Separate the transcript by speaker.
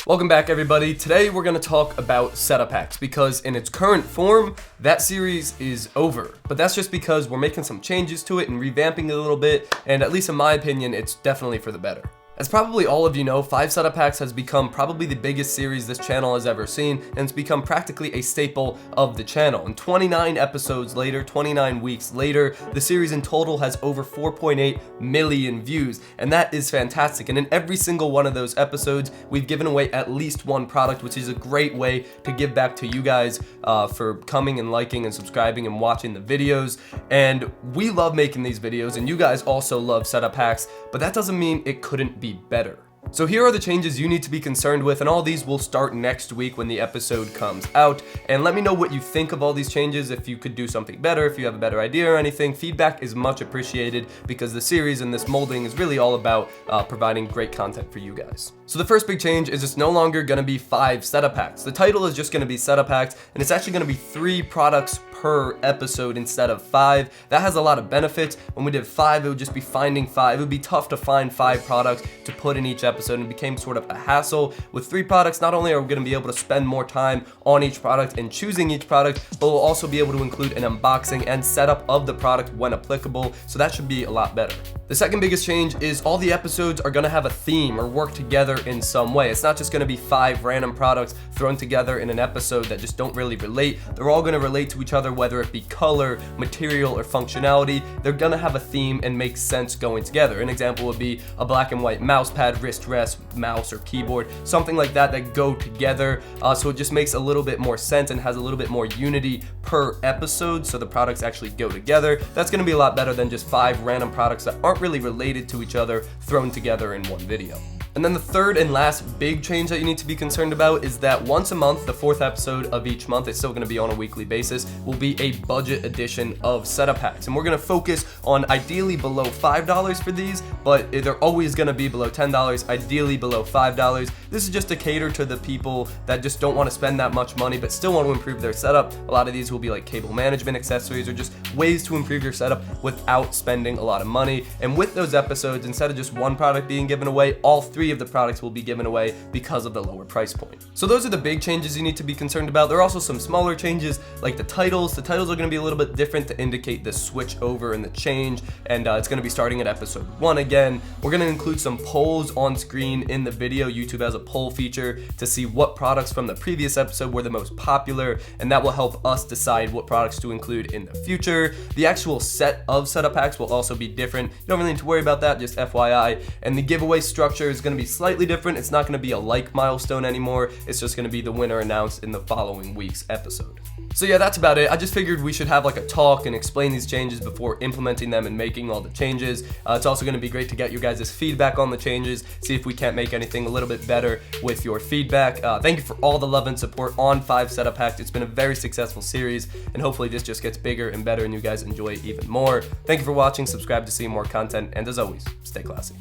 Speaker 1: Welcome back, everybody. Today we're going to talk about setup hacks because in its current form, that series is over. But that's just because we're making some changes to it and revamping it a little bit, and at least in my opinion, it's definitely for the better. As probably all of you know, 5 Setup Hacks has become probably the biggest series this channel has ever seen, and it's become practically a staple of the channel. And 29 episodes later, 29 weeks later, the series in total has over 4.8 million views, and that is fantastic. And in every single one of those episodes, we've given away at least one product, which is a great way to give back to you guys for coming and liking and subscribing and watching the videos. And we love making these videos, and you guys also love Setup Hacks, but that doesn't mean it couldn't be better. So here are the changes you need to be concerned with, and all these will start next week when the episode comes out. And let me know what you think of all these changes, if you could do something better, if you have a better idea or anything. Feedback is much appreciated because the series and this molding is really all about providing great content for you guys. So the first big change is it's no longer going to be 5 setup hacks. The title is just going to be setup hacks, and it's actually going to be 3 products per episode instead of 5. That has a lot of benefits. When we did 5, it would just be finding 5. It would be tough to find 5 products to put in each episode, and it became sort of a hassle. With 3 products, not only are we going to be able to spend more time on each product and choosing each product, but we'll also be able to include an unboxing and setup of the product when applicable, so that should be a lot better. The second biggest change is all the episodes are going to have a theme or work together in some way. It's not just going to be 5 random products thrown together in an episode that just don't really relate. They're all going to relate to each other, whether it be color, material, or functionality. They're going to have a theme and make sense going together. An example would be a black and white mouse pad, wrist rest, mouse, or keyboard, something like that that go together. So it just makes a little bit more sense and has a little bit more unity per episode, so the products actually go together. That's going to be a lot better than just 5 random products that aren't really related to each other thrown together in one video. And then the third and last big change that you need to be concerned about is that once a month, the 4th episode of each month, it's still going to be on a weekly basis, will be a budget edition of Setup Hacks. And we're going to focus on ideally below $5 for these, but they're always going to be below $10, ideally below $5. This is just to cater to the people that just don't want to spend that much money but still want to improve their setup. A lot of these will be like cable management accessories or just ways to improve your setup without spending a lot of money. And with those episodes, instead of just one product being given away, all 3 of the products will be given away because of the lower price point. So those are the big changes you need to be concerned about. There are also some smaller changes like the titles. The titles are going to be a little bit different to indicate the switch over and the change, and it's going to be starting at episode 1 again. We're going to include some polls on screen in the video. YouTube has a poll feature to see what products from the previous episode were the most popular, and that will help us decide what products to include in the future. The actual set of setup hacks will also be different. You don't really need to worry about that, just FYI. And the giveaway structure is going to be slightly different. It's not going to be a like milestone anymore. It's just going to be the winner announced in the following week's episode. So yeah, that's about it. I just figured we should have like a talk and explain these changes before implementing them and making all the changes. It's also going to be great to get you guys' feedback on the changes, see if we can't make anything a little bit better with your feedback. Thank you for all the love and support on 5 Setup Hacks. It's been a very successful series, and hopefully this just gets bigger and better and you guys enjoy it even more. Thank you for watching. Subscribe to see more content, and as always, stay classy.